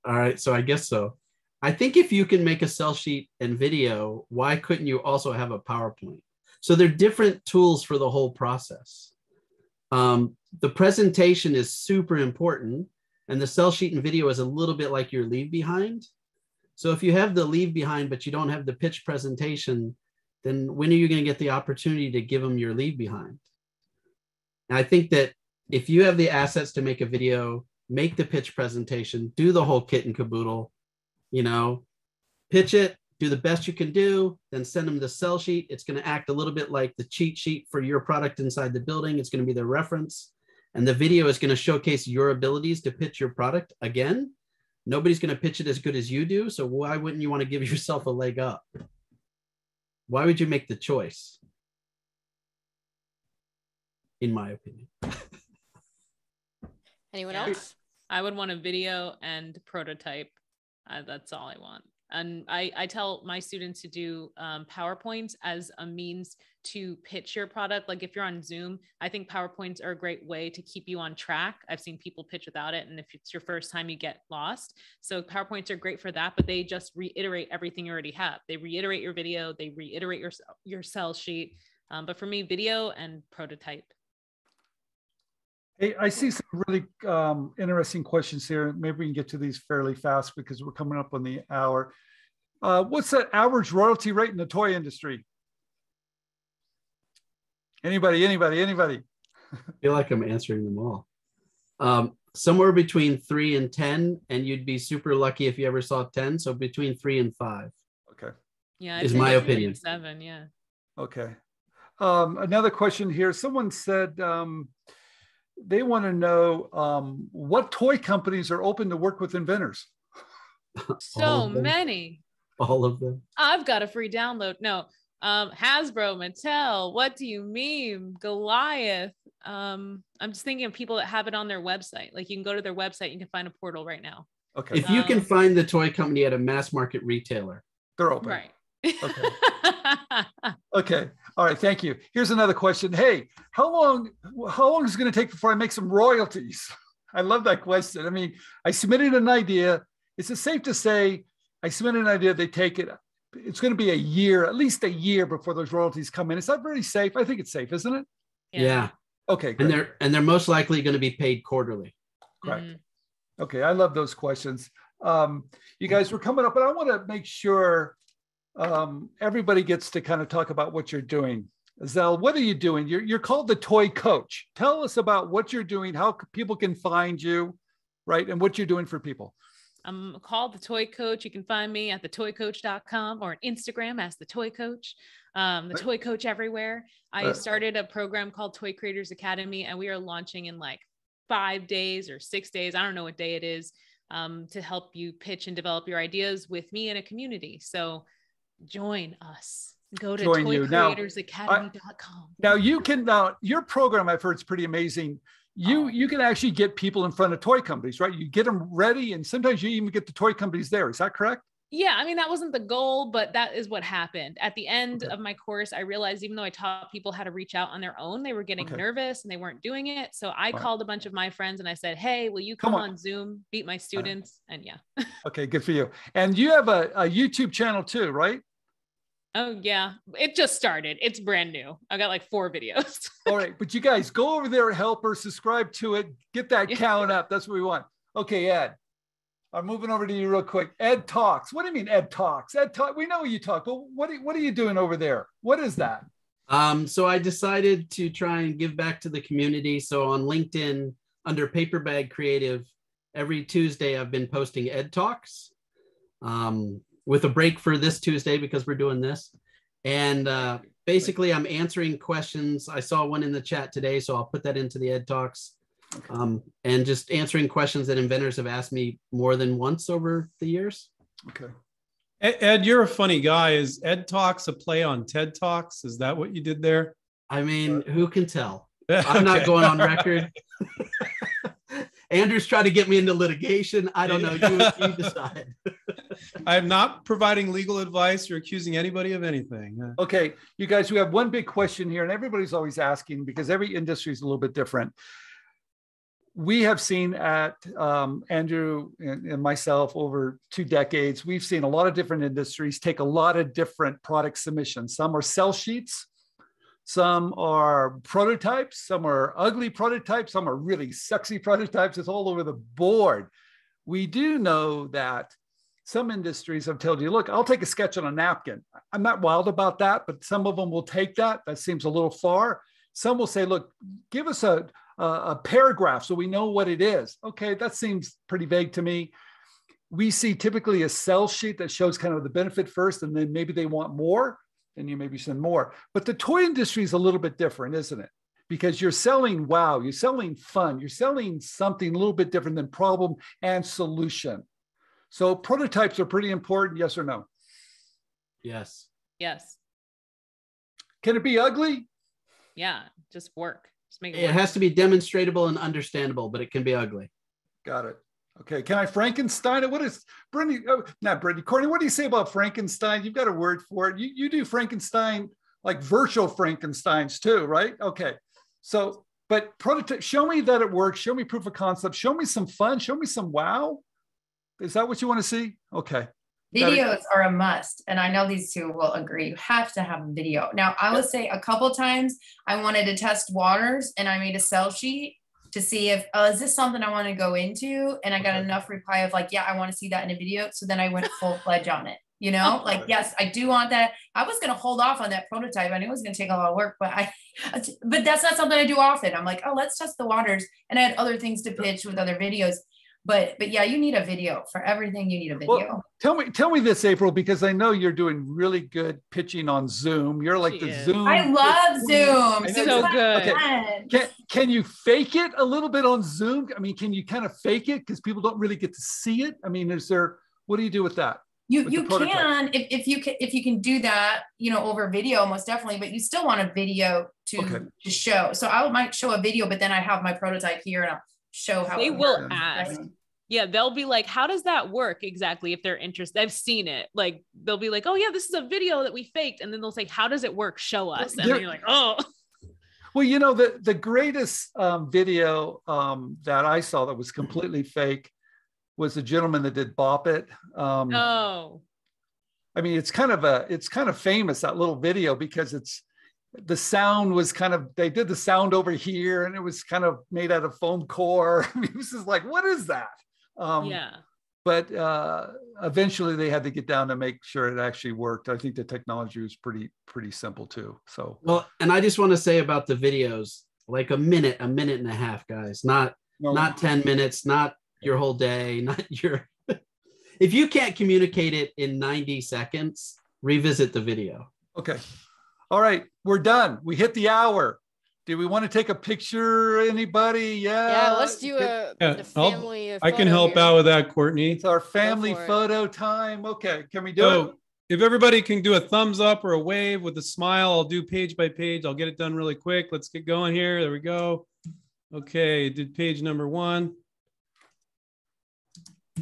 All right, so I guess so. I think if you can make a sell sheet and video, why couldn't you also have a PowerPoint? So they're different tools for the whole process. The presentation is super important, and the sell sheet and video is a little bit like your leave behind. So if you have the leave behind, but you don't have the pitch presentation, then when are you going to get the opportunity to give them your leave behind? And I think that if you have the assets to make a video, make the pitch presentation, do the whole kit and caboodle, you know, pitch it, do the best you can do, then send them the sell sheet. It's going to act a little bit like the cheat sheet for your product inside the building. It's going to be the reference. And the video is going to showcase your abilities to pitch your product. Again, nobody's going to pitch it as good as you do. So why wouldn't you want to give yourself a leg up? Why would you make the choice? In my opinion. Anyone else? I would want a video and prototype. That's all I want. And I tell my students to do PowerPoints as a means to pitch your product. Like if you're on Zoom, I think PowerPoints are a great way to keep you on track. I've seen people pitch without it. And if it's your first time, you get lost. So PowerPoints are great for that, but they just reiterate everything you already have. They reiterate your video, they reiterate your sell sheet. But for me, video and prototype. Hey, I see some really interesting questions here. Maybe we can get to these fairly fast because we're coming up on the hour. What's the average royalty rate in the toy industry? Anybody? I feel like I'm answering them all. Somewhere between 3 and 10, and you'd be super lucky if you ever saw 10. So between 3 and 5. Okay. Yeah, is my opinion. 7, yeah. Okay. Another question here. Someone said they want to know what toy companies are open to work with inventors. So many. All of them. I've got a free download. No, Hasbro, Mattel. What do you mean? Goliath. I'm just thinking of people that have it on their website. Like you can go to their website, you can find a portal right now. Okay. If you can find the toy company at a mass market retailer, they're open. Right. Okay. Okay. All right. Thank you. Here's another question. Hey, how long is it going to take before I make some royalties? I love that question. I mean, I submitted an idea. Is it safe to say I submitted an idea, they take it, it's going to be a year, at least a year before those royalties come in. Is that very safe? I think it's safe, isn't it? Yeah. Okay. Great. And they're most likely going to be paid quarterly. Correct. Okay. I love those questions. You guys, we're coming up, but I want to make sure everybody gets to kind of talk about what you're doing. Azhelle, what are you doing? You're called the Toy Coach. Tell us about what you're doing, how people can find you, right? And what you're doing for people. I'm called the Toy Coach. You can find me at thetoycoach.com or on Instagram as the Toy Coach. The Toy Coach everywhere. I started a program called Toy Creators Academy, and we are launching in like 5 days or 6 days. I don't know what day it is, to help you pitch and develop your ideas with me in a community. So join us. Go to toycreatorsacademy.com. Now you can, your program I've heard is pretty amazing. You can actually get people in front of toy companies, right? You get them ready, and sometimes you even get the toy companies there. Is that correct? Yeah, I mean, that wasn't the goal, but that is what happened. At the end of my course, I realized even though I taught people how to reach out on their own, they were getting nervous and they weren't doing it. So I called a bunch of my friends and I said, hey, will you come on Zoom, beat my students? And yeah. Okay, good for you. And you have a YouTube channel too, right? Oh yeah, it just started. It's brand new. I got like 4 videos. All right, but you guys go over there and help her, subscribe to it, get that count up. That's what we want. Okay, Ed, I'm moving over to you real quick. Ed Talks. What do you mean Ed Talks? Ed Talk. We know you talk, but what are you doing over there? What is that? So I decided to try and give back to the community. So on LinkedIn, under Paper Bag Creative, every Tuesday I've been posting Ed Talks. With a break for this Tuesday because we're doing this. And basically I'm answering questions. I saw one in the chat today, so I'll put that into the Ed Talks. Okay. And just answering questions that inventors have asked me more than once over the years. Okay. Ed, you're a funny guy. Is Ed Talks a play on TED Talks? Is that what you did there? I mean, who can tell? I'm not going on record. Andrew's trying to get me into litigation. I don't know. You decide. I'm not providing legal advice or accusing anybody of anything. Okay, you guys, we have one big question here, and everybody's always asking because every industry is a little bit different. We have seen at Andrew and myself over 2 decades, we've seen a lot of different industries take a lot of different product submissions. Some are sell sheets, some are prototypes, some are ugly prototypes, some are really sexy prototypes. It's all over the board. We do know that some industries have told you, look, I'll take a sketch on a napkin. I'm not wild about that, but some of them will take that. That seems a little far. Some will say, look, give us a paragraph so we know what it is. Okay, that seems pretty vague to me. We see typically a sell sheet that shows kind of the benefit first, and then maybe they want more, and you maybe send more. But the toy industry is a little bit different, isn't it? Because you're selling wow, you're selling fun, you're selling something a little bit different than problem and solution. So prototypes are pretty important, yes or no? Yes. Yes. Can it be ugly? Yeah, just work. Just make it It work. has to be demonstratable and understandable, but it can be ugly. Got it. Okay, can I Frankenstein it? What is Brittany? Oh, not Brittany. Courtney, what do you say about Frankenstein? You've got a word for it. You do Frankenstein, like virtual Frankensteins too, right? Okay. So, but prototype, show me that it works. Show me proof of concept. Show me some fun. Show me some wow. Is that what you want to see? Okay. Videos are a must. And I know these two will agree. You have to have a video. Now, I would say a couple times I wanted to test waters and I made a sell sheet to see if, is this something I want to go into? And I got enough reply of like, yeah, I want to see that in a video. So then I went full fledged on it, you know, like, yes, I do want that. I was going to hold off on that prototype. I knew it was going to take a lot of work, but that's not something I do often. I'm like, oh, let's test the waters. And I had other things to pitch with other videos. But yeah, you need a video for everything. You need a video. Well, tell me this, April, because I know you're doing really good pitching on Zoom. You're like Zoom. I love Zoom. It's so good. Okay. Can you fake it a little bit on Zoom? I mean, can you kind of fake it because people don't really get to see it? I mean, what do you do with that? You can if you can do that, you know, over video, most definitely, but you still want a video to show. So I might show a video, but then I have my prototype here and I'll show how they it will works, ask. right? Yeah, they'll be like, how does that work exactly? If they're interested, I've seen it. Like they'll be like, oh yeah, this is a video that we faked. And then they'll say, how does it work? Show us. And then you're like, oh. Well, you know, the greatest video that I saw that was completely fake was the gentleman that did Bop It. Oh. I mean, it's kind of famous, that little video, because the sound was they did the sound over here and it was kind of made out of foam core. I mean, it was just like, what is that? Yeah. But eventually they had to get down to make sure it actually worked. I think the technology was pretty simple too. So, well, and I just want to say about the videos, like a minute and a half, guys, not 10 minutes, not your whole day, not your, if you can't communicate it in 90 seconds, revisit the video. Okay. All right, we're done. We hit the hour. Do we want to take a picture? Anybody? Yeah. Yeah, let's do the family. I can help out with that, Courtney. It's our family photo time. Okay, can we do it? If everybody can do a thumbs up or a wave with a smile, I'll do page by page. I'll get it done really quick. Let's get going here. There we go. Okay, did page number 1.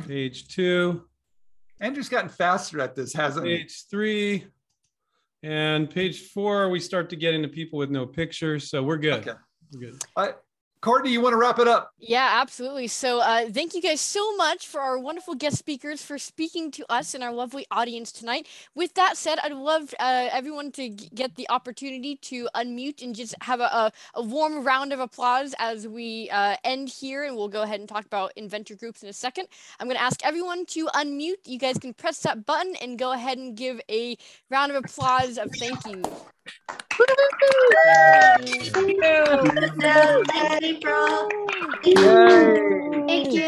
Page 2. Andrew's gotten faster at this, hasn't he? Page 3. And page 4, we start to get into people with no pictures. So we're good. Okay. We're good. Courtney, you want to wrap it up? Yeah, absolutely. So thank you guys so much for our wonderful guest speakers for speaking to us and our lovely audience tonight. With that said, I'd love everyone to get the opportunity to unmute and just have a warm round of applause as we end here. And we'll go ahead and talk about inventor groups in a second. I'm going to ask everyone to unmute. You guys can press that button and go ahead and give a round of applause of thank you. Thank you. Thank you. Thank you.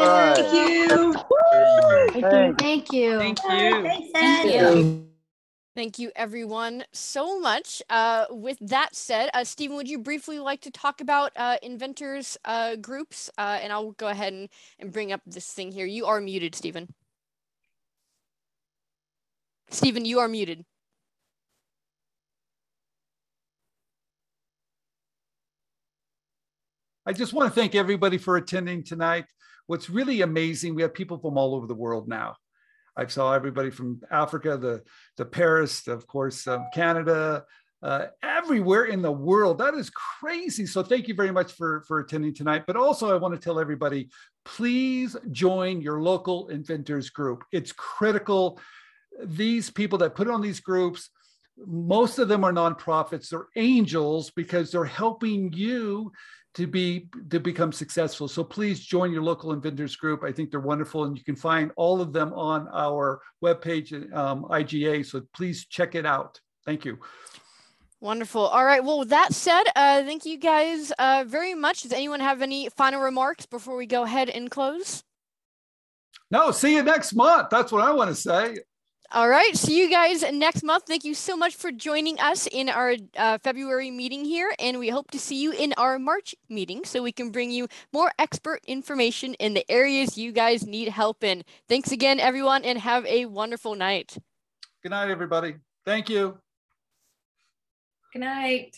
Thank you. Thank you. Thank you. Thank you. Thank you, everyone, so much. With that said, Stephen, would you briefly like to talk about Inventors groups? And I'll go ahead and bring up this thing here. You are muted, Stephen. Stephen, you are muted. I just want to thank everybody for attending tonight. What's really amazing, we have people from all over the world now. I saw everybody from Africa, the Paris, of course, Canada, everywhere in the world. That is crazy. So thank you very much for attending tonight. But also I want to tell everybody, please join your local Inventors group. It's critical. These people that put on these groups, most of them are nonprofits. They're angels because they're helping you to become successful. So please join your local Inventors group. I think they're wonderful, and you can find all of them on our webpage, IGA. So please check it out. Thank you. Wonderful. All right. Well, with that said, thank you guys very much. Does anyone have any final remarks before we go ahead and close? No, see you next month. That's what I want to say. All right. See you guys next month. Thank you so much for joining us in our February meeting here. And we hope to see you in our March meeting so we can bring you more expert information in the areas you guys need help in. Thanks again, everyone, and have a wonderful night. Good night, everybody. Thank you. Good night.